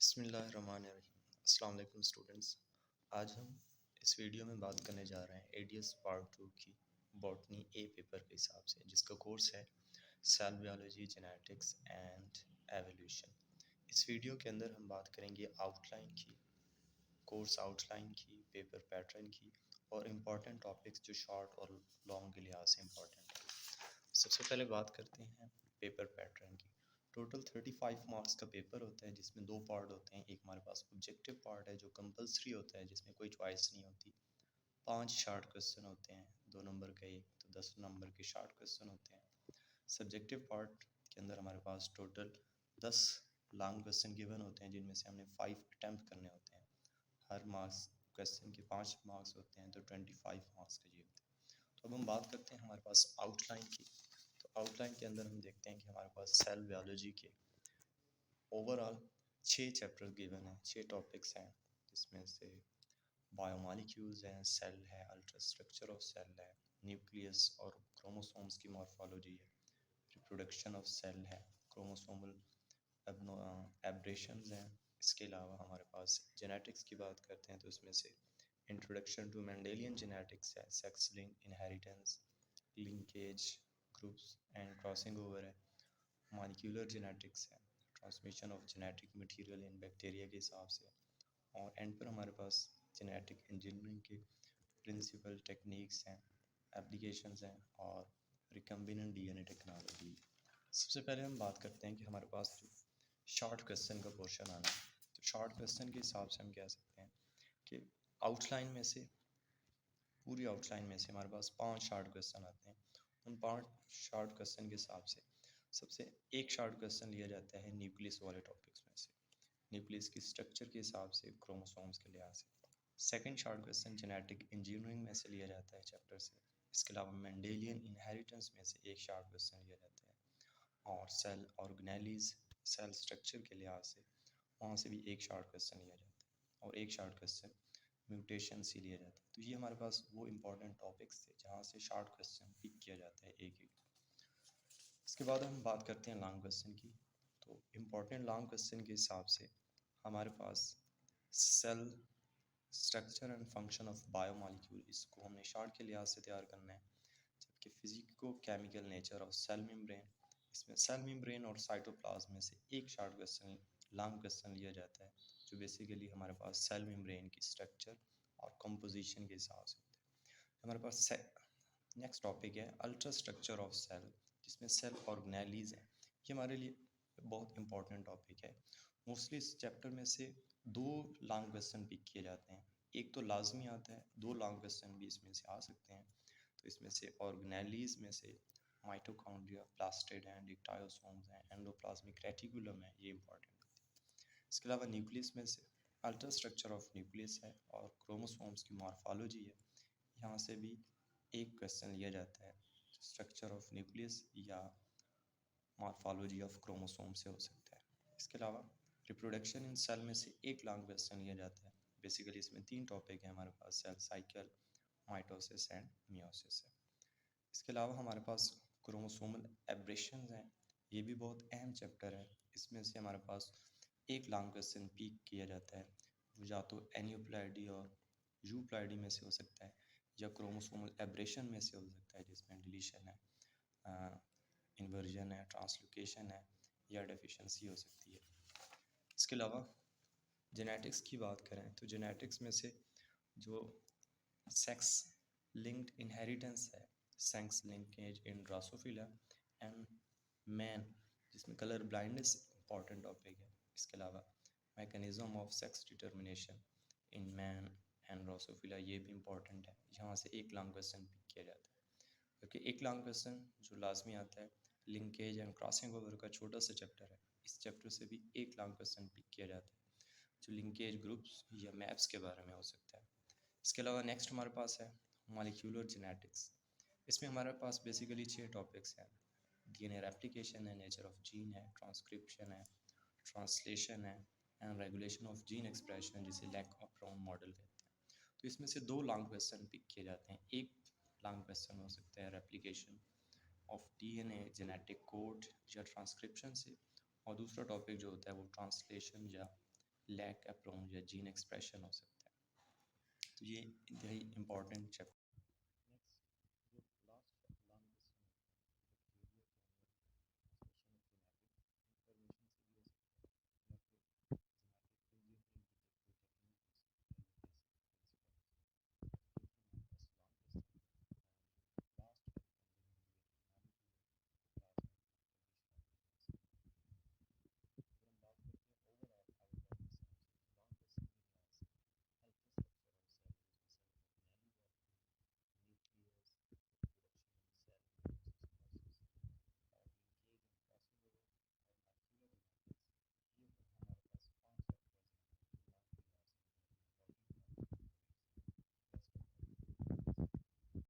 बिस्मिल्लाहिर्रहमानिर्रहीम। अस्सलाम वालेकुम स्टूडेंट्स। आज हम इस वीडियो में बात करने जा रहे हैं एडीएस पार्ट 2 की बॉटनी ए पेपर के हिसाब से, जिसका कोर्स है cell biology, genetics and evolution. इस वीडियो के अंदर हम बात करेंगे आउटलाइन की, कोर्स आउटलाइन की, पेपर पैटर्न की और इम्पॉर्टेंट टॉपिक्स जो शॉर्ट और लॉन्ग के लिहाज से इम्पॉर्टेंट है। सबसे पहले बात करते हैं पेपर पैटर्न की। टोटल 35 मार्क्स का पेपर होता है, जिसमें दो पार्ट होते हैं। एक हमारे पास ऑब्जेक्टिव पार्ट है जो कंपलसरी होता है, जिसमें कोई चॉइस नहीं होती। 5 शार्ट क्वेश्चन होते हैं, 2 नंबर का एक, तो 10 नंबर के शार्ट क्वेश्चन होते हैं। सब्जेक्टिव पार्ट के अंदर हमारे पास टोटल 10 लॉन्ग क्वेश्चन गिवन होते हैं, जिनमें से हमने 5 अटैम्प्ट करने होते हैं। हर मार्क्स क्वेश्चन के 5 मार्क्स होते हैं, तो 25 मार्क्स का ये होता है। तो अब हम बात करते हैं हमारे पास आउटलाइन की। तो आउटलाइन के अंदर हम देखते हैं कि हमारे पास सेल बायोलॉजी के ओवरऑल 6 चैप्टर गिवन हैं, 6 टॉपिक्स हैं, जिसमें से बायोमॉलिक्यूल्स हैं, सेल है, अल्ट्रा स्ट्रक्चर ऑफ सेल है, न्यूक्लियस और क्रोमोसोम्स की मॉर्फोलॉजी है, रिप्रोडक्शन ऑफ सेल है, क्रोमोसोमल एब्रेशंस हैं। इसके अलावा हमारे पास जेनेटिक्स की बात करते हैं, तो इसमें से इंट्रोडक्शन टू मेंडेलियन जेनेटिक्स है, sex link inheritance, linkage, groups and crossing over है, मॉलिक्यूलर जेनेटिक्स है, transmission of genetic material in bacteria के हिसाब से, और एंड पर हमारे पास जेनेटिक इंजीनियरिंग के प्रिंसिपल, टेक्निक्स हैं, एप्लीकेशंस हैं और रिकम्बिनेंट डीएनए टेक्नोलॉजी। सबसे पहले हम बात करते हैं कि हमारे पास जो शॉर्ट क्वेश्चन का पोर्शन आना है, तो शॉर्ट क्वेश्चन के हिसाब से हम कह सकते हैं कि आउटलाइन में से, पूरी आउटलाइन में से हमारे पास 5 शॉर्ट क्वेश्चन आते हैं। उन 5 शॉर्ट क्वेश्चन के हिसाब से सबसे एक शॉर्ट क्वेश्चन लिया जाता है न्यूक्लियस वाले टॉपिक्स में से, न्यूक्लियस की स्ट्रक्चर के हिसाब से, क्रोमोसोम्स के लिहाज से। Second short question genetic engineering में से लिया जाता है चैप्टर से। इसके अलावा मेंडेलियन इनहेरिटेंस में से एक शॉर्ट क्वेश्चन लिया जाता है, और सेल ऑर्गेनेलीज, सेल स्ट्रक्चर के लिहाज से वहाँ से भी एक शॉर्ट क्वेश्चन लिया जाता है, और एक शॉर्ट क्वेश्चन म्यूटेशन से लिया जाता है। तो ये हमारे पास वो इम्पोर्टेंट टॉपिक्स थे जहाँ से शॉर्ट क्वेश्चन पिक किया जाता है एक एक। इसके बाद हम बात करते हैं लॉन्ग क्वेश्चन की। तो इम्पोर्टेंट लॉन्ग क्वेश्चन के हिसाब से हमारे पास cell structure and function of biomolecule, इसको हमने शॉर्ट के लिहाज से तैयार करना है। जबकि physico chemical nature of cell membrane, इसमें सेल मेम्ब्रेन और साइटोप्लाज्म में से एक शॉर्ट क्वेश्चन, लॉन्ग क्वेश्चन लिया जाता है, जो बेसिकली हमारे पास सेल मेम्ब्रेन की स्ट्रक्चर और कंपोजिशन के हिसाब से होता है। हमारे पास नेक्स्ट टॉपिक है अल्ट्रा स्ट्रक्चर ऑफ सेल, जिसमें सेल ऑर्गेनेलीज हैं। ये हमारे लिए बहुत इंपॉर्टेंट टॉपिक है। मोस्टली इस चैप्टर में से 2 लॉन्ग क्वेश्चन पिक किए जाते हैं। एक तो लाजमी आता है, 2 लॉन्ग क्वेश्चन भी इसमें से आ सकते हैं। तो इसमें से ऑर्गेनेलीज में से माइटोकॉन्ड्रिया, प्लास्टिड एंड डिक्टायोसोम्स हैं, एंडोप्लाज्मिक रेटिकुलम है, ये इंपॉर्टेंट होती है। इसके अलावा न्यूक्लियस में से अल्ट्रा स्ट्रक्चर ऑफ न्यूक्लियस है और क्रोमोसोम्स की मॉर्फोलॉजी है। यहाँ से भी एक क्वेश्चन लिया जाता है, स्ट्रक्चर ऑफ न्यूक्लियस या मॉर्फोलॉजी ऑफ क्रोमोसोम से हो सकता है। इसके अलावा रिप्रोडक्शन इन सेल में से एक लॉन्ग क्वेश्चन लिया जाता है। बेसिकली इसमें 3 टॉपिक हैं हमारे पास, cell cycle, mitosis and meiosis है। इसके अलावा हमारे पास क्रोमोसोमल एब्रेशन हैं, ये भी बहुत अहम चैप्टर है। इसमें से हमारे पास एक लॉन्ग क्वेश्चन पिक किया जाता है, वो या तो एनियोप्लाइडी और यूप्लाइडी में से हो सकता है, या क्रोमोसोमल एब्रेशन में से हो सकता है, जिसमें डिलीशन है, इन्वर्जन है, ट्रांसलोकेशन है, या डेफिशिएंसी हो सकती है। इसके अलावा जेनेटिक्स की बात करें तो जेनेटिक्स में से जो सेक्स लिंक्ड इनहेरिटेंस है, sex linkage in Drosophila and man, जिसमें कलर ब्लाइंडनेस इंपॉर्टेंट टॉपिक है। इसके अलावा mechanism of sex determination in man and Drosophila, ये भी इंपॉर्टेंट है। यहाँ से एक लॉन्ग क्वेश्चन पिक किया जाता है, क्योंकि एक लॉन्ग क्वेश्चन जो लाजमी आता है लिंकेज एंड क्रॉसिंग ओवर का छोटा सा चैप्टर है, इस चैप्टर से भी एक लॉन्ग क्वेश्चन पिक किया जाता है, जो लिंकेज ग्रुप्स या मैप्स के बारे में हो सकता है। इसके अलावा नेक्स्ट हमारे पास है मॉलिक्यूलर जेनेटिक्स। इसमें हमारे पास बेसिकली 6 टॉपिक्स हैं। डीएनए रेप्लिकेशन है, नेचर ऑफ जीन है, ट्रांसक्रिप्शन है, ट्रांसलेशन है and regulation of gene expression, जिसे लैक ऑफ राउंड मॉडल कहते हैं। तो इसमें से 2 लॉन्ग क्वेश्चन पिक किए जाते हैं। एक लॉन्ग क्वेश्चन हो सकता है replication of DNA genetic code या ट्रांसक्रिप्शन से, और दूसरा टॉपिक जो होता है वो ट्रांसलेशन या लैक एप्रोन या जीन एक्सप्रेशन हो सकता है। तो ये इंतहाई इम्पॉर्टेंट चैप्टर